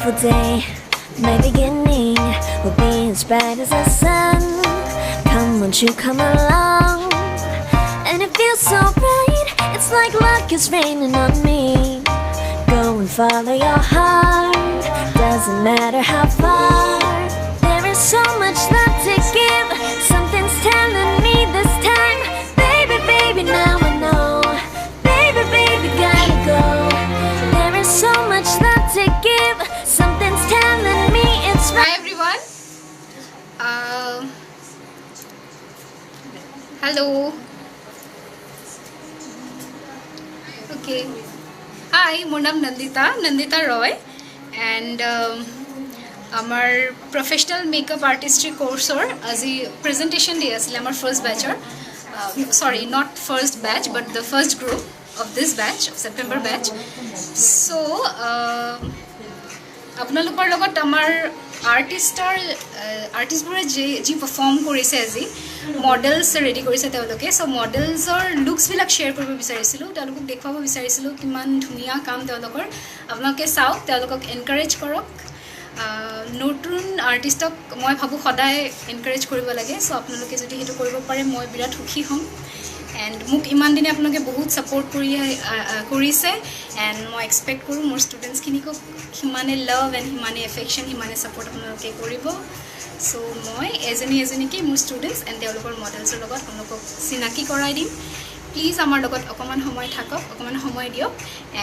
beautiful day. My beginning will be as bright as the sun. Come, won't you come along? And it feels so bright, it's like luck is raining on me. Go and follow your heart, doesn't matter how far. There is so much love to give, something's telling me this time. Baby, baby, now I know. Baby, baby, gotta go. There is so much love to give, something's telling me it's right. Hi everyone. Hello. Okay. Hi, my name is Nandita Roy, and our professional makeup artistry course or as a presentation day as our first batch or sorry, not first batch but the first group of this batch of September batch. So আপোনালোকৰ লগত আমাৰ আৰ্টিষ্টবোৰে যি perform কৰিছে আজি medals ready কৰিছে তেওঁলোকে so মডেলছৰ লুকছবিলাক share কৰিব বিচাৰিছিলোঁ তেওঁলোকক দেখুৱাব বিচাৰিছিলোঁ কিমান ধুনীয়া কাম তেওঁলোকৰ আপোনালোকে চাওক তেওঁলোকক এনকাৰেজ কৰক নতুন আৰ্টিষ্টক মই ভাবো সদায় এনকাৰেজ কৰিব লাগে সো আপোনালোকে যদি হেতু কৰিব পাৰে মই বিৰাট সুখী হ'ম and মোক ইমান দিনে আপোনালোকে বহুত সাপোৰ্ট কৰিছে and মই এক্সপেক্ট কৰো মোৰ ষ্টুডেন্টস খিনিক হিমানে লাভ এণ্ড হিমানে এফেকশন হিমানে সাপোৰ্ট আপোনালোকে কৰিব সো মই এজনীকে মোৰ ষ্টুডেন্টস এণ্ড তেওঁলোকৰ মডেলছৰ লগত আপোনালোকক চিনাকি কৰাই দিম প্লিজ আমাৰ লগত অকমান সময় থাকক অকমান সময় দিয়ক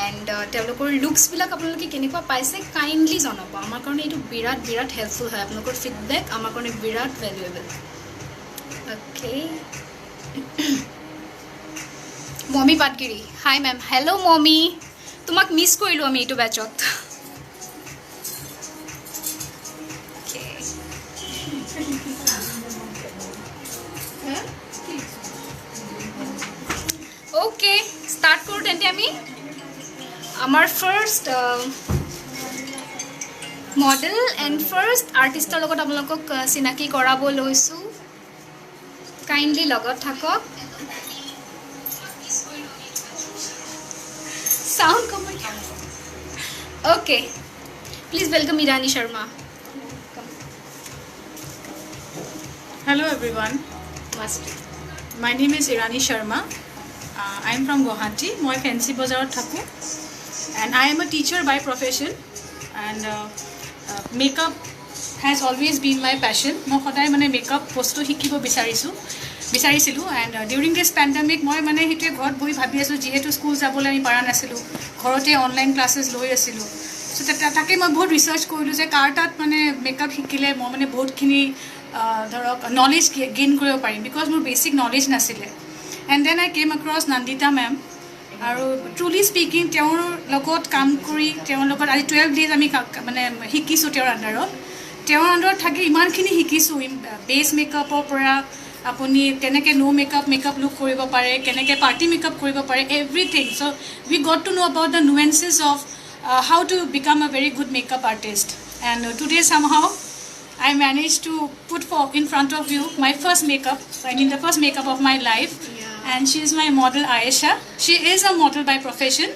এণ্ড তেওঁলোকৰ লুকছবিলাক আপোনালোকে কেনেকুৱা পাইছে কাইন্ডলি জনাব আমাৰ কাৰণে এইটো বিৰাট হেল্পফুল হয় আপোনালোকৰ ফিডবেক আমাৰ কাৰণে বিৰাট ভ্যালুয়েবল ওকে মমি পাটগিৰি হাই মেম হেল্ল' মমি তোমাক মিছ কৰিলোঁ আমি এইটো বেচত ওকে ষ্টাৰ্ট কৰোঁ তেন্তে আমি আমাৰ ফাৰ্ষ্ট মডেল এণ্ড ফাৰ্ষ্ট আৰ্টিষ্টৰ লগত আপোনালোকক চিনাকি কৰাব লৈছোঁ কাইণ্ডলি লগত থাকক sound comment. Okay, please welcome Irani Sharma. Hello everyone. Must. My name is Irani Sharma. I am from Guwahati. Moi Fancy Bazar thaku, and I am a teacher by profession. And makeup has always been my passion. Moi khodai mane makeup bostu hikibo বিচাৰিছিলোঁ and during this pandemic মই মানে সেইটোৱে ঘৰত বহি ভাবি আছোঁ যিহেতু school যাবলৈ আমি পৰা নাছিলোঁ ঘৰতে অনলাইন ক্লাছেছ লৈ আছিলোঁ চ' তাকে মই বহুত ৰিচাৰ্চ কৰিলোঁ যে কাৰ তাত মানে মেকআপ শিকিলে মই মানে বহুতখিনি ধৰক নলেজ গেইন কৰিব পাৰিম বিকজ মোৰ বেছিক নলেজ নাছিলে and then I came across Nandita ma'am আৰু ট্ৰুলি স্পিকিং তেওঁৰ লগত কাম কৰি তেওঁৰ লগত আজি 12 ডেজ আমি মানে শিকিছোঁ তেওঁৰ আণ্ডাৰত থাকি ইমানখিনি শিকিছোঁ বেছ মেকআপৰ পৰা আপুনি কেনেকৈ নো মেকআপ লুক কৰিব পাৰে কেনেকৈ পাৰ্টি মেকআপ কৰিব পাৰে everything so' we got to know about the nuances of how to become a very good makeup artist and today somehow I managed to put in front of you my first makeup, the first makeup of my life. Yeah. And she is my model Ayesha. She is a model by profession.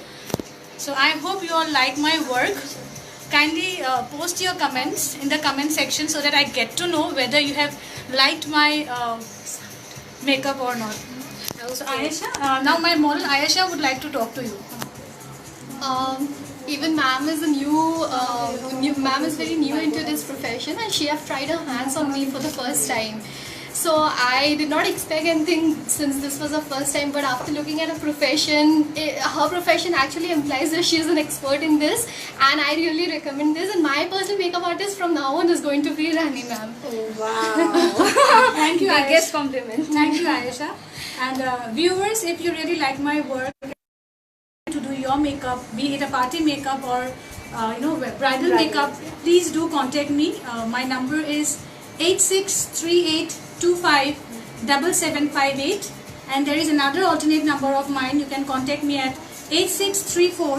So I hope you all like my work. Kindly post your comments in the comment section so that I get to know whether you have liked my makeup or not. So Ayesha, now my model Ayesha would like to talk to you. Even ma'am is ma'am is very new into this profession and she have tried her hands on me for the first time. So I did not expect anything since this was her first time, but after looking at her profession actually implies that she is an expert in this, and I really recommend this. And my personal makeup artist from now on is going to be Rani ma'am. Oh wow. Thank you, biggest Ayesha. compliment. Thank you, Ayesha. And viewers, if you really like my work to do your makeup, be it a party makeup or bridal makeup, please do contact me. My number is 8638257758, and there is another alternate number of mine. You can contact me at 8634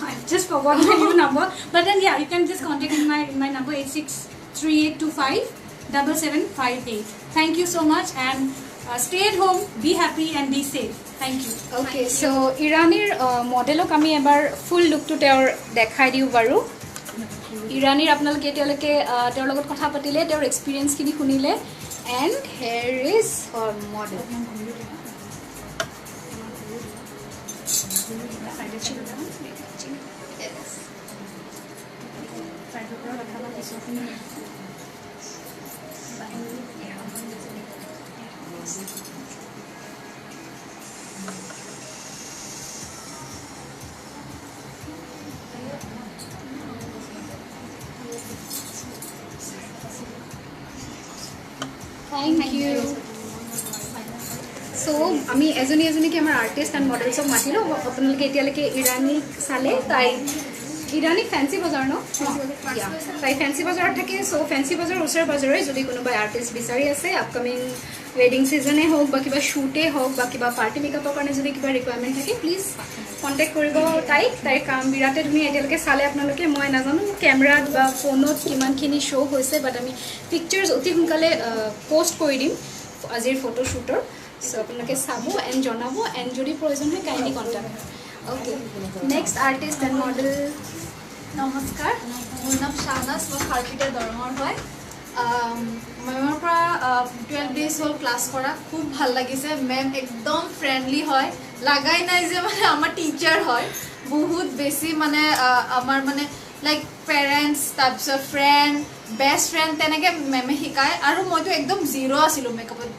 I just forgot my new number, but then yeah, you can just contact me in my number 8638257758. Thank you so much and stay at home, be happy and be safe. Thank you. Okay, so ইৰাণীৰ মডেলক আমি এবাৰ ফুল লুকটো তেওঁৰ দেখাই দিওঁ বাৰু ইৰাণীৰ আপোনালোকে এতিয়ালৈকে তেওঁৰ লগত কথা পাতিলে তেওঁৰ এক্সপিৰিয়েঞ্চখিনি শুনিলে and here is Har model Thank you. So, আমি এজনীকে আমাৰ আৰ্টিষ্ট এণ্ড মডেলছক মাতিলোঁ আপোনালোকে এতিয়ালৈকে ইৰাণীক চালে তাই ইৰাণী ফেঞ্চি বজাৰ ন তাই ফেঞ্চি বজাৰত থাকে চ' ফেঞ্চি বজাৰৰ ওচৰে পাজৰে যদি কোনোবাই আৰ্টিষ্ট বিচাৰি আছে আপকামিং ৱেডিং ছিজনে হওক বা কিবা শ্বুটেই হওক বা কিবা পাৰ্টি মেকআপৰ কাৰণে যদি কিবা ৰিকুৱাৰমেণ্ট থাকে প্লিজ কণ্টেক্ট কৰিব তাইৰ কাম বিৰাটে ধুনীয়া এতিয়ালৈকে চালে আপোনালোকে মই নাজানো কেমেৰাত বা ফোনত কিমানখিনি শ্ব' হৈছে বাট আমি পিকচাৰ্ছ অতি সোনকালে পষ্ট কৰি দিম আজিৰ ফটোশ্বুটৰ চ' আপোনালোকে চাব এণ্ড জনাব এণ্ড যদি প্ৰয়োজন হয় kindly contact okay next artist and model নমস্কাৰ মোৰ নাম শ্বাহনাজ মই খাৰপিটাৰ দৰঙৰ হয় মেমৰ পৰা 12 ডেজ হ'ল ক্লাছ কৰা খুব ভাল লাগিছে মেম একদম ফ্ৰেণ্ডলি হয় লাগাই নাই যে মানে আমাৰ টিচাৰ হয় বহুত বেছি মানে আমাৰ মানে লাইক পেৰেণ্টছ তাৰপিছত ফ্ৰেণ্ড বেষ্ট ফ্ৰেণ্ড তেনেকৈ মেমে শিকায় আৰু মইতো একদম জিৰ' আছিলোঁ মেকআপত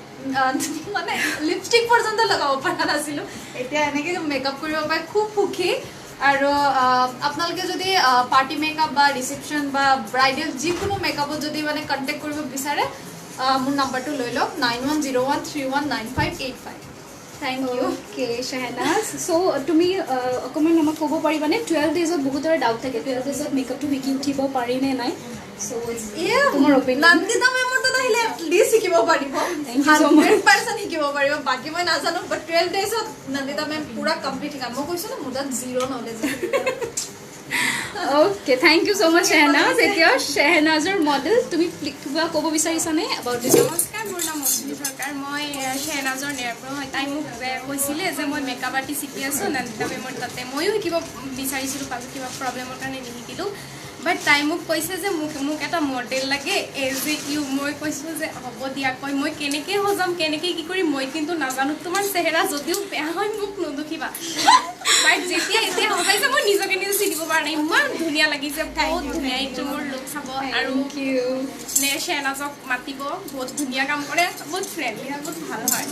মানে লিপষ্টিক পৰ্যন্ত লগাব পৰা নাছিলোঁ এতিয়া এনেকৈ মেকআপ কৰিব পাৰে খুব সুখী আৰু আপোনালোকে যদি পাৰ্টি মেকআপ বা ৰিচেপশ্যন বা ব্ৰাইডেল যিকোনো মেকআপত যদি মানে কণ্টেক্ট কৰিব বিচাৰে মোৰ নাম্বাৰটো লৈ লওক 9101319585 থেংক ইউ অ'কে শ্বাহনাজ চ' তুমি অকণমান আমাক ক'ব পাৰিবানে 12 ডেজত বহুতৰে ডাউট থাকে 12 ডেজত মেকআপটো শিকি উঠিব পাৰি নে নাই চ' তোমাৰ অপিনিয়ন নন্দিতা মেমৰ তাত আহিলে এটলিষ্ট শিকিব পাৰিব 100% শিকিব পাৰিব বাকী মই নাজানো বাট 12 ডেজত নন্দিতা মেম পুৰা কমপ্লিট শিকায় মই কৈছোঁ ন মোৰ তাত zero' knowledge okay thank you so' much Shahnaz এতিয়া শ্বাহনাজৰ মডেল তুমি কিবা ক'ব বিচাৰিছানে এবাউট দিছ নমস্কাৰ মোৰ নাম মৌচুমী চৰকাৰ মই শ্বাহনাজৰ নেয়াৰপৰা হয় তাই মোক কৈছিলে যে মই মেকআপ আৰ্টিষ্ট শিকি আছোঁ নন্দিতা মেমৰ তাতে ময়ো শিকিব বিচাৰিছিলোঁ পাছত কিবা প্ৰব্লেমৰ কাৰণে নিশিকিলোঁ বাট তাই মোক কৈছে যে মোক এটা মডেল লাগে এজ এ ইউ মই কৈছোঁ যে হ'ব দিয়া কয় মই কেনেকৈ সজাম কেনেকৈ কি কৰিম মই কিন্তু নাজানো তোমাৰ চেহেৰা যদিও বেয়া হয় মোক নদুখিবা বাট যেতিয়া এতিয়া সজাইছে মই নিজকে নিজে চিনিব পৰা নাই ইমান ধুনীয়া লাগিছে বহুত ধুনীয়া এইটো মোৰ লুক চাব আৰু শ্বাহনাজক মাতিব বহুত ধুনীয়া কাম কৰে বহুত ফ্ৰেণ্ডলি হয় বহুত ভাল হয়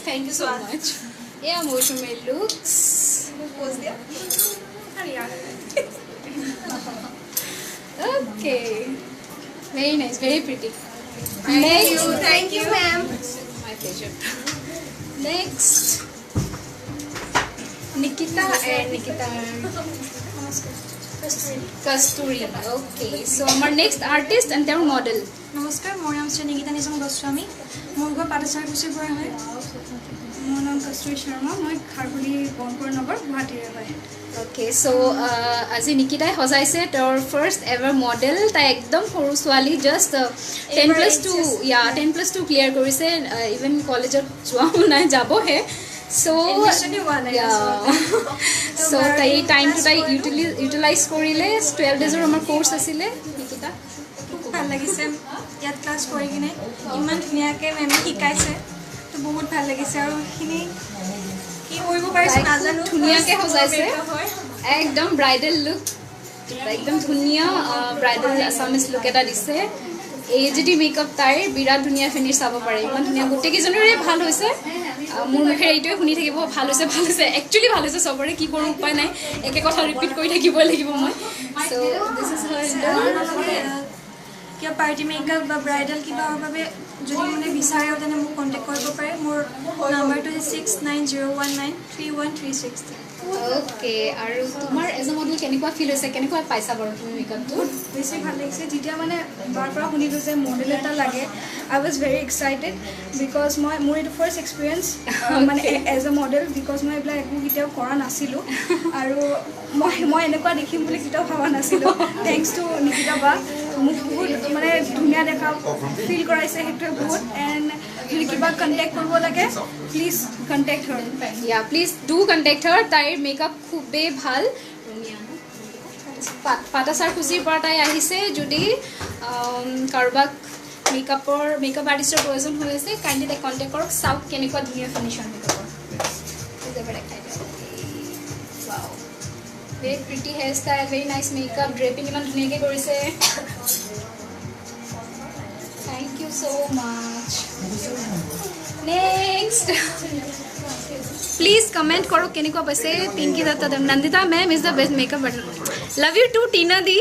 থেংক ইউ ছ' মাছ এয়া মৌচুমীৰ looks Okay, very nice, very pretty. Thank you ma'am My pleasure. Next, Nikita and Nikita Kasturi. Okay, so our next artist and their model. নমস্কাৰ মোৰ নাম শ্ৰী নিকিতা নিজাম গোস্বামী মোৰ ঘৰ পাটাচাৰকুচিৰ পৰা হয় মোৰ নাম কস্তুৰী শৰ্মা মই খাৰগুলি বনপুৰ নগৰ গুৱাহাটীৰে হয় Okay, so আজি নিকিতাই সজাইছে তেওঁৰ ফাৰ্ষ্ট এভাৰ মডেল তাই একদম সৰু ছোৱালী জাষ্ট 10+2 ক্লিয়াৰ কৰিছে ইভেন কলেজত যোৱাও নাই যাবহে চ' তাই টাইমটো তাই ইউটিলাইজ কৰিলে 12 ডেজৰ আমাৰ কোৰ্চ আছিলে নিকিতা খুব ভাল লাগিছে ইয়াত ক্লাছ কৰি কিনে ইমান ধুনীয়াকৈ মেমে শিকাইছে তো বহুত ভাল লাগিছে আৰু সেইখিনি কি কৰিব পাৰিছোঁ নাজানো ধুনীয়াকৈ সজাইছে একদম ব্ৰাইডেল লুক একদম ধুনীয়া ব্ৰাইডেল আছামিজ লুক এটা দিছে এইচডি মেকআপ তাইৰ বিৰাট ধুনীয়া ফিনিছ চাব পাৰে ইমান ধুনীয়া গোটেইকেইজনৰে ভাল হৈছে মোৰ মুখেৰে এইটোৱে শুনি থাকিব ভাল হৈছে একচুৱেলি ভাল হৈছে চবৰে কি কৰোঁ উপায় নাই একে কথা ৰিপিট কৰি থাকিবই লাগিব মই চ' দিছ ইজ হাৰ কিবা পাৰ্টি মেকআপ বা ব্ৰাইডেল কিবাৰ বাবে যদি মানে বিচাৰেও তেনে মোক কণ্টেক্ট কৰিব পাৰে মোৰ নাম্বাৰটো হৈছে 6901931363 অ'কে আৰু তোমাৰ এজ এ মডেল কেনেকুৱা ফিল হৈছে কেনেকুৱা পাইছা বাৰু তুমি মেকআপটো বহুত বেছি ভাল লাগিছে যেতিয়া মানে বাৰ পৰা শুনিলোঁ যে মডেল এটা লাগে আই ৱাজ ভেৰি এক্সাইটেড বিকজ মোৰ এইটো ফাৰ্ষ্ট এক্সপিৰিয়েঞ্চ মানে এজ এ মডেল বিকজ মই এইবিলাক একো কেতিয়াও কৰা নাছিলোঁ আৰু মই এনেকুৱা দেখিম বুলি কেতিয়াও ভবা নাছিলোঁ থেংকছ টু নিকিতা বা মোক বহুত মানে ধুনীয়া দেখা ফিল কৰাইছে সেইটোৱে বহুত এণ্ড যদি কিবা কণ্টেক্ট কৰিব লাগে প্লিজ কণ্টেক্ট হাৰ ইয়া প্লিজ ডু কণ্টেক্ট হাৰ তাইৰ মেকআপ খুবেই ভাল পাটাচাৰ খুচিৰ পৰা তাই আহিছে যদি কাৰোবাক মেকআপ আৰ্টিষ্টৰ প্ৰয়োজন হৈ আছে কাইণ্ডলি তাইক কণ্টেক্ট কৰক চাওক কেনেকুৱা ধুনীয়া ফিনিশ্যন মেকআপৰ এবাৰ দেখাই দিয়ক wow very pretty hair style very nice makeup draping ইমান ধুনীয়াকৈ কৰিছে thank you so' much next please comment কৰক কেনেকুৱা পাইছে Pinky Dutta Nandita ma'am is the best makeup artist love you too Tina di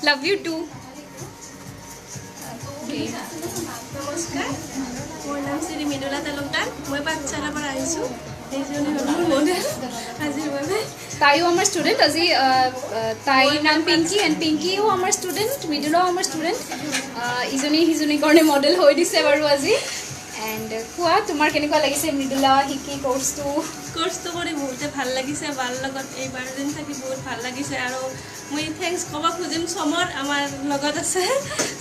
love you too নমস্কাৰ মোৰ নাম শ্ৰী মৃদুলা তালুকদাৰ মই পাঠশালাৰ পৰা আহিছোঁ এইজনী হ'ল মোৰ মডেল আজিৰ বাবে তাইও আমাৰ ষ্টুডেণ্ট আজি তাইৰ নাম পিংকি এণ্ড পিংকিও আমাৰ ষ্টুডেণ্ট মৃদুলাও আমাৰ ষ্টুডেণ্ট ইজনী সিজনীৰ কাৰণে মডেল হৈ দিছে বাৰু আজি এণ্ড কোৱা তোমাৰ কেনেকুৱা লাগিছে মৃদুলা শিকি কোৰ্চটো কৰি বহুতে ভাল লাগিছে বাৰ লগত এইবাৰ দিন থাকি বহুত ভাল লাগিছে আৰু মই থেংকছ ক'ব খুজিম চমৰ আমাৰ লগত আছে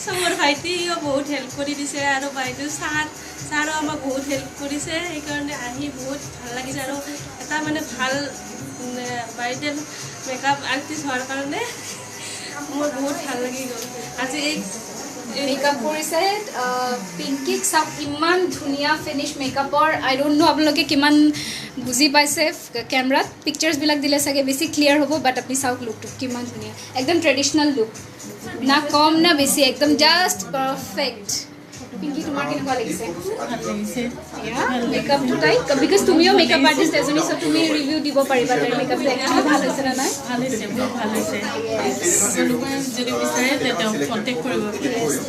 চমৰ ভাইটিও বহুত হেল্প কৰি দিছে আৰু বাইদেউ ছাৰো আমাক বহুত হেল্প কৰিছে সেইকাৰণে আহি বহুত ভাল লাগিছে আৰু এটা মানে ভাল ব্ৰাইডেল মেকআপ আৰ্টিষ্ট হোৱাৰ কাৰণে মোৰ বহুত ভাল লাগি গ'ল আজি এই মেকআপ কৰিছে পিংকিক চাওক ইমান ধুনীয়া ফিনিছ মেকআপৰ আই ডোণ্ট নো আপোনালোকে কিমান বুজি পাইছে কেমেৰাত পিকচাৰ্ছবিলাক দিলে চাগে বেছি ক্লিয়াৰ হ'ব বাট আপুনি চাওক লুকটো কিমান ধুনীয়া একদম ট্ৰেডিশ্যনেল লুক না কম না বেছি একদম জাষ্ট পাৰফেক্ট পিংকি তোমাৰ কেনেকুৱা লাগিছে মেকআপটো তাই বিকজ তুমিও মেকআপ আৰ্টিষ্ট এজনী চ' তুমি ৰিভিউ দিব পাৰিবা তাইৰ মেকআপটো একচুৱেলি ভাল হৈছে নে নাই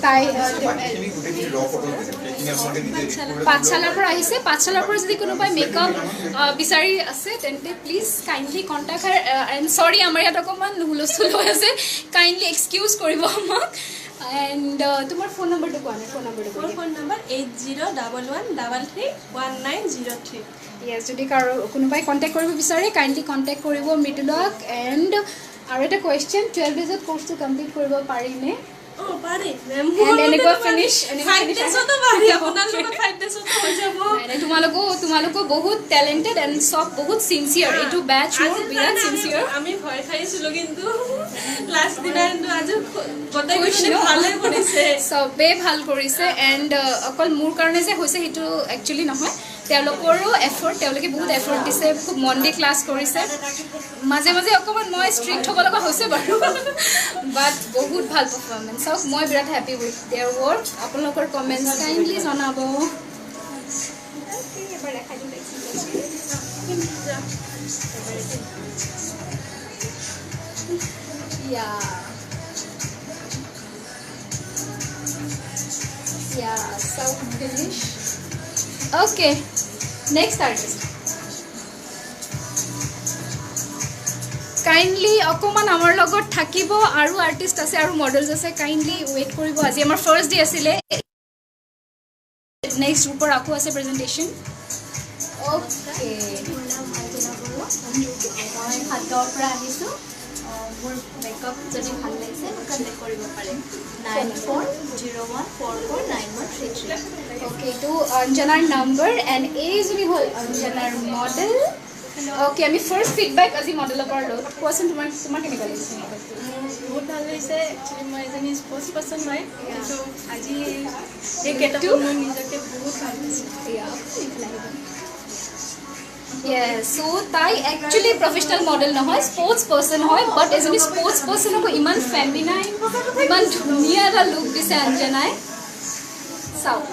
তাই পাঠশালাৰ পৰা আহিছে পাঠশালাৰ পৰা যদি কোনোবাই মেকআপ বিচাৰি আছে তেন্তে please kindly contact her and চৰি আমাৰ ইয়াত অকণমান হুলস্থুল হৈ আছে কাইণ্ডলি এক্সকিউজ কৰিব আমাক এণ্ড তোমাৰ ফোন নম্বৰটো কোৱা নাই মোৰ ফোন নম্বৰ 8011331903 য়েছ যদি কোনোবাই কণ্টেক্ট কৰিব বিচাৰে কাইণ্ডলি কণ্টেক্ট কৰিব মৃদুলাক এণ্ড আৰু এটা কুৱেশ্যন 12 ডেজত কোৰ্চটো কমপ্লিট কৰিব পাৰিনে তোমালোকো বহুত টেলেণ্টেড এণ্ড চব বহুত চিনচিয়াৰ এইটো বেটচ মোৰ বিৰাট চিনচিয়াৰ আমি ভয় খাইছিলোঁ কিন্তু লাষ্ট দিনা কিন্তু আজি ভালে কৰিছে চবেই ভাল কৰিছে এণ্ড অকল মোৰ কাৰণে যে হৈছে সেইটো একচুৱেলি নহয় তেওঁলোকৰো এফৰ্ট তেওঁলোকে বহুত এফৰ্ট দিছে খুব মন দি ক্লাছ কৰিছে মাজে মাজে অকণমান মই ষ্ট্ৰিক্ট হ'ব লগা হৈছে বাৰু বাট বহুত ভাল পাৰফৰ্মেঞ্চ চাওক মই বিৰাট হেপী উইথ দেয়াৰ ৱৰ্ক আপোনালোকৰ কমেণ্টছ কাইণ্ডলি জনাব এবাৰ দেখাই দিম so finish okay next artist kindly অকমান আমাৰ লগত থাকিব আৰু আৰ্টিষ্ট আছে আৰু মডেলছ আছে কাইণ্ডলি ৱেইট কৰিব আজি আমাৰ ফাৰ্ষ্ট ডে আছিলে নেক্সট গ্ৰুপৰ আকৌ আছে প্ৰেজেণ্টেশ্যন অ'কে মই হাতৰ পৰা আহিছোঁ মোৰ মেকআপ যদি ভাল লাগিছে কণ্টেক্ট কৰিব পাৰে 9401449133 অ'কে এইটো অঞ্জনাৰ নম্বৰ এণ্ড এইজনী হ'ল অঞ্জনাৰ মডেল অ'কে আমি ফাৰ্ষ্ট ফিডবেক আজি মডেলৰ পৰা লওঁ কোৱাচোন তোমাৰ কেনেকুৱা লাগিছে বহুত ভাল লাগিছে একচুৱেলি মই এজনী স্পৰ্টছ পাৰ্চন হয় কিন্তু আজি এই কেইটাটো মই নিজকে বহুত ভাল পাইছোঁ চ' তাই একচুৱেলি প্ৰফেচনেল মডেল নহয় স্পৰ্টছ পাৰ্চন হয় বাট এজনী স্পৰ্টছ পাৰ্চনকো ইমান ফেমিনাইন ইমান ধুনীয়া এটা লুক দিছে অঞ্জনাই চাওক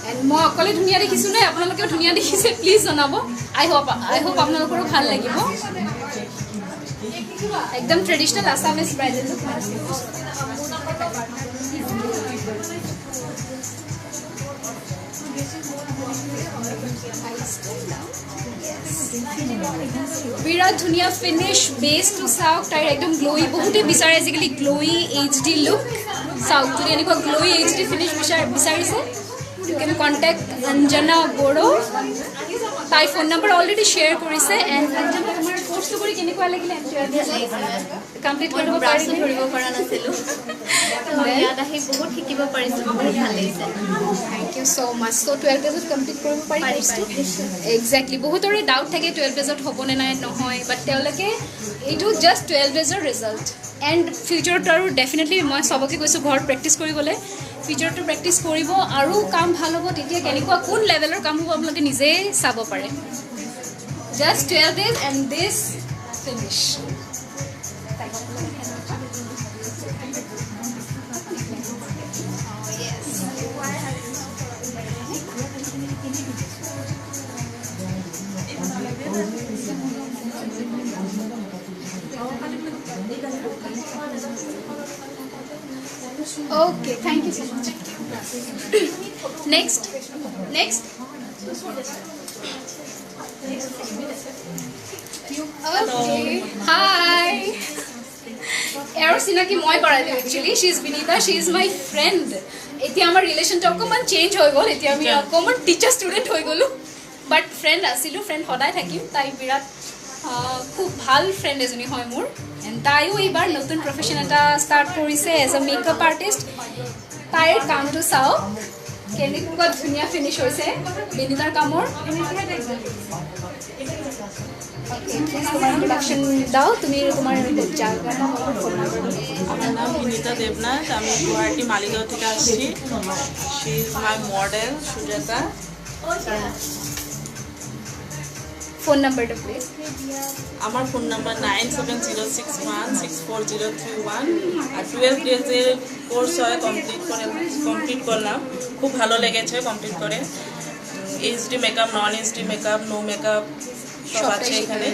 এণ্ড মই অকলে ধুনীয়া দেখিছোঁ নে আপোনালোকেও ধুনীয়া দেখিছে প্লিজ জনাব আই হোপ আপোনালোকৰো ভাল লাগিব একদম ট্ৰেডিশ্যনেল আছামিজ ব্ৰাইডেল লুক বিৰাট ধুনীয়া ফিনিশ বেছটো চাওক তাইৰ একদম গ্লোই বহুতে বিচাৰে আজিকালি গ্লোই HD লুক চাওক যদি এনেকুৱা গ্লোই HD ফিনিশ বিচাৰিছে ইউ কেন কণ্টেক্ট অঞ্জনা বড়ো তাই ফোন নম্বৰ অলৰেডি শ্বেয়াৰ কৰিছে এণ্ড অঞ্জনা তোমাৰ কোৰ্চটো কৰি কেনেকুৱা লাগিলে কমপ্লিট কৰিব পাৰিলে ধৰিব পৰা নাছিলোঁ ইয়াত আহি বহুত শিকিব পাৰিছোঁ বহুত ভাল লাগিছে thank you so' much so' 12 ডেজত কমপ্লিট কৰিব পাৰি একজেক্টলি বহুতৰে ডাউট থাকে 12 ডেজত হ'বনে নাই নহয় বাট তেওঁলোকে এইটো জাষ্ট 12 ডেজৰ ৰিজাল্ট এণ্ড ফিউচাৰত আৰু ডেফিনেটলি মই চবকে কৈছোঁ ঘৰত প্ৰেক্টিচ কৰিবলৈ ফিউচাৰটো প্ৰেক্টিচ কৰিব আৰু কাম ভাল হ'ব তেতিয়া কেনেকুৱা কোন লেভেলৰ কাম হ'ব আপোনালোকে নিজেই চাব পাৰে just 12 days and this finish Okay, thank you so much. Next. Okay. Hi. Ero sinaki moi kora diu actually. She is Vinita. She is my friend. Eti amar relation to okoman change hoy gol. Eti ami okoman teacher student hoy golu. But friend asilu friend hoday thakim. Tai birat খুব ভাল friend এজনী হয় মোৰ and তাইও এইবাৰ নতুন profession এটা start কৰিছে এজ এ মেকআপ আৰ্টিষ্ট তাইৰ কামটো চাওক কেনেকুৱা ধুনীয়া ফিনিছ হৈছে বিনিতাৰ কামৰ ইন্ট্রোডাকশন দাও তুমি তোমার জায়গাটা আমার নাম বিনিতা দেবনাথ আমি গুয়াহাটি মালিগাঁও থেকে আসছি she is my model Sujata phone নাম্বারটা প্লিজ আমার ফোন নাম্বার 9706164031 আর 12 ডেজের কোর্স হয় কমপ্লিট করলাম খুব ভালো লেগেছে কমপ্লিট করে HD makeup non HD makeup no makeup সব আছে এখানে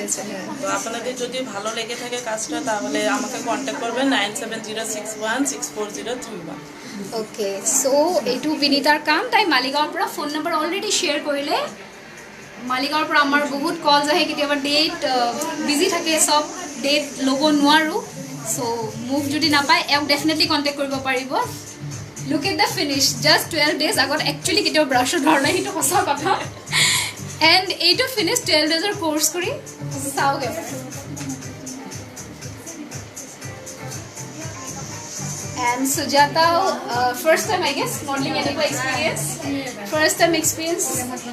তো আপনাদের যদি ভালো লেগে থাকে কাজটা তাহলে আমাকে কন্ট্যাক্ট করবেন 9706164031 ওকে সো এইটো বিনিতাৰ কাম তাই মালিগাঁৱৰ পৰা ফোন নম্বৰ অলৰেডি শ্বেয়াৰ কৰিলে মালিগাঁৱৰ পৰা আমাৰ বহুত কলছ আহে কেতিয়াবা ডেট বিজি থাকে সব ডেট ল'ব নোৱাৰো সো মুভ যদি নাপায় এওক ডেফিনেটলি কণ্টেক্ট কৰিব পাৰিব look at the finish just 12 days আগত একচুৱেলি কেতিয়াও ব্ৰাছৰ ধৰ নাই সেইটো সঁচা কথা এণ্ড এইটো ফিনিছ 12 ডেজৰ কোৰ্চ কৰি চাওক এবাৰ And Sujata, first time I guess modeling any experience. First time experience.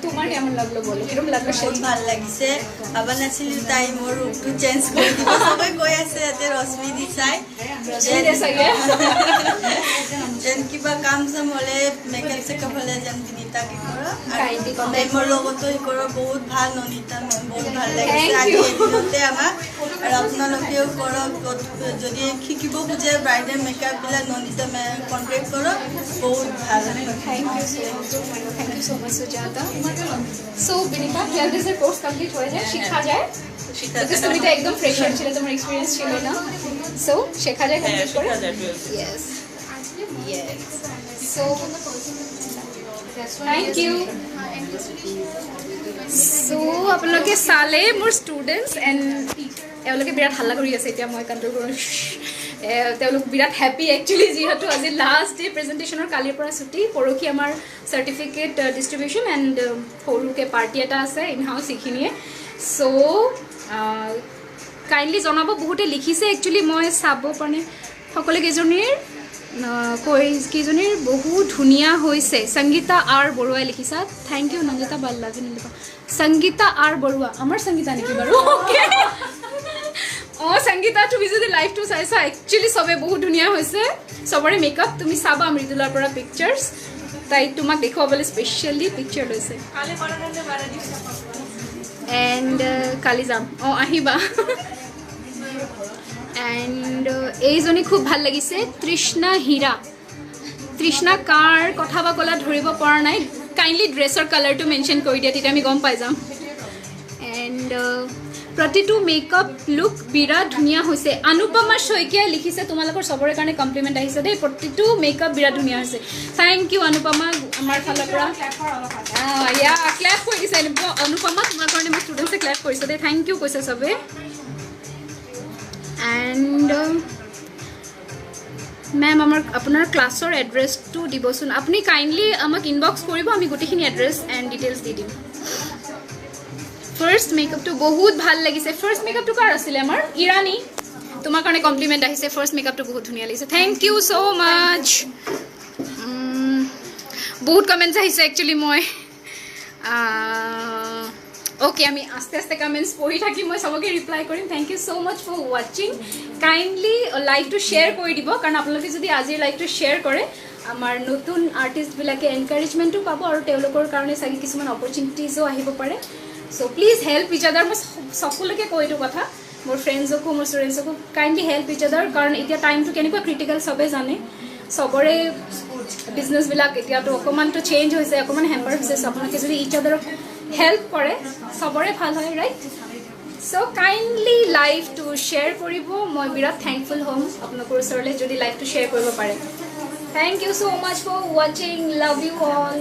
Tumar kemon laglo bolo. Kirom laglo sheri. ভাল লাগিছে আবার নাছিলি তাই মোর রূপটো চেঞ্জ কৰি দিব সবাই কৈ আছে এতে ৰশ্মি দিছাই Rashmi desai hai. যেন কিবা কাম চাম হলে মেকআপ চেকআপ হলে যেন বিনিতা কি করো Kindly আর মোর লগতো ই করো বহুত ভাল ননিতা বহুত ভাল লাগিছে Thank আজি you. এদিনতে আমাক আর আপোনালোকেও করো যদি শিকিব খুঁজে ব্রাইডাল মেকআপ বিলা ননিতা কন্টাক্ট করো বহুত ভাল Thank you so much. Thank you so much Sujata. So Binita, 12 days এর course complete হয়ে যায় শিখা যায় because তুমি তো একদম ফ্রেশার ছিলে তোমার এক্সপেরিয়েন্স ছিল না সো শেখা যায় কমপ্লিট করে yes yes so thank you so আপোনালোকে চালে মোৰ ষ্টুডেণ্টছ এণ্ড এওঁলোকে বিৰাট হাল্লা কৰি আছে এতিয়া মই কণ্ট্ৰল কৰোঁ তেওঁলোক বিৰাট হেপী একচুৱেলি যিহেতু আজি লাষ্ট ডে প্ৰেজেণ্টেশ্যনৰ কালিৰ পৰা ছুটি পৰহি আমাৰ চাৰ্টিফিকেট ডিষ্ট্ৰিবিউশ্যন এণ্ড সৰুকৈ পাৰ্টি এটা আছে ইন হাউচ এইখিনিয়ে চ' কাইণ্ডলি জনাব বহুতে লিখিছে একচুৱেলি মই চাব পৰা সকলো কেইজনীৰ বহুত ধুনীয়া হৈছে সংগীতা আৰ বৰুৱাই লিখিছা থেংক ইউ নন্দিতা বাল্লাভি নন্দিতা সংগীতা আৰ বৰুৱা আমাৰ সংগীতা নেকি বাৰু অঁ সংগীতা তুমি যদি লাইভটো চাইছা একচুৱেলি চবে বহুত ধুনীয়া হৈছে চবৰে মেকআপ তুমি চাবা মৃদুলাৰ পৰা পিকচাৰ্ছ তাই তোমাক দেখুৱাবলৈ স্পেচিয়েলি পিকচাৰ লৈছে এণ্ড কালি যাম অঁ আহিবা এণ্ড এইজনী খুব ভাল লাগিছে তৃষ্ণা হীৰা তৃষ্ণা কাৰ কথা বা ক'লা ধৰিব পৰা নাই কাইণ্ডলি ড্ৰেছৰ কালাৰটো মেনশ্যন কৰি দিয়া তেতিয়া আমি গম পাই যাম এণ্ড প্ৰতিটো মেকআপ লুক বিৰাট ধুনীয়া হৈছে অনুপমা শইকীয়াই লিখিছে তোমালোকৰ সবৰে কাৰণে কমপ্লিমেণ্ট আহিছে দেই প্ৰতিটো মেকআপ বিৰাট ধুনীয়া হৈছে থ্যাংক ইউ অনুপমা আমাৰ ফালৰ পৰা ইয়া ক্ল্যাপ কৰি দিছে অনুপমা তোমাৰ কাৰণে মোৰ ষ্টুডেণ্টছে ক্ল্যাপ কৰিছে দেই থ্যাংক ইউ কৈছে সবে এণ্ড মেম আমাৰ আপোনাৰ ক্লাছৰ এড্ৰেছটো দিবচোন আপুনি কাইণ্ডলি আমাক ইনবক্স কৰিব আমি গোটেইখিনি এড্ৰেছ এণ্ড ডিটেইলছ দি দিম ফাৰ্ষ্ট মেকআপটো বহুত ভাল লাগিছে ফাৰ্ষ্ট মেকআপটো কাৰ আছিলে আমাৰ ইৰাণী তোমাৰ কাৰণে কমপ্লিমেণ্ট আহিছে ফাৰ্ষ্ট মেকআপটো বহুত ধুনীয়া লাগিছে থ্যাংক ইউ ছ' মাছ বহুত কমেণ্টছ আহিছে একচুৱেলি মই ওকে আমি আস্তে আস্তে কমেণ্টছ পঢ়ি থাকি মই সবকে ৰিপ্লাই কৰিম thank you so' much for ৱাচিং কাইণ্ডলি লাইকটো শ্বেয়াৰ কৰি দিব কাৰণ আপোনালোকে যদি আজিৰ লাইকটো শ্বেয়াৰ কৰে আমাৰ নতুন আৰ্টিষ্টবিলাকে এনকাৰেজমেণ্টো পাব আৰু তেওঁলোকৰ কাৰণে চাগে কিছুমান অপৰচুনিটিজো আহিব পাৰে চ' প্লিজ হেল্প ইচ আদাৰ মই সকলোকে কৈ এইটো কথা মোৰ ফ্ৰেণ্ডসকো মোৰ ষ্টুডেণ্টসকো কাইণ্ডলি হেল্প ইচ আদাৰ কাৰণ এতিয়া টাইমটো কেনেকুৱা ক্ৰিটিকেল চবে জানে সবৰে বিজনেছবিলাক এতিয়াতো অকণমানতো চেঞ্জ হৈছে অকণমান হেম্পাৰ হৈছে আপোনালোকে যদি ইচ আদাৰক হেল্প কৰে সবৰে ভাল হয় ৰাইট চ' কাইণ্ডলি লাইভটো শ্বেয়াৰ কৰিব মই বিৰাট থেংকফুল হ'ম আপোনালোকৰ ওচৰলৈ যদি লাইভটো শ্বেয়াৰ কৰিব পাৰে thank you so' much for ৱাচিং লাভ ইউ অল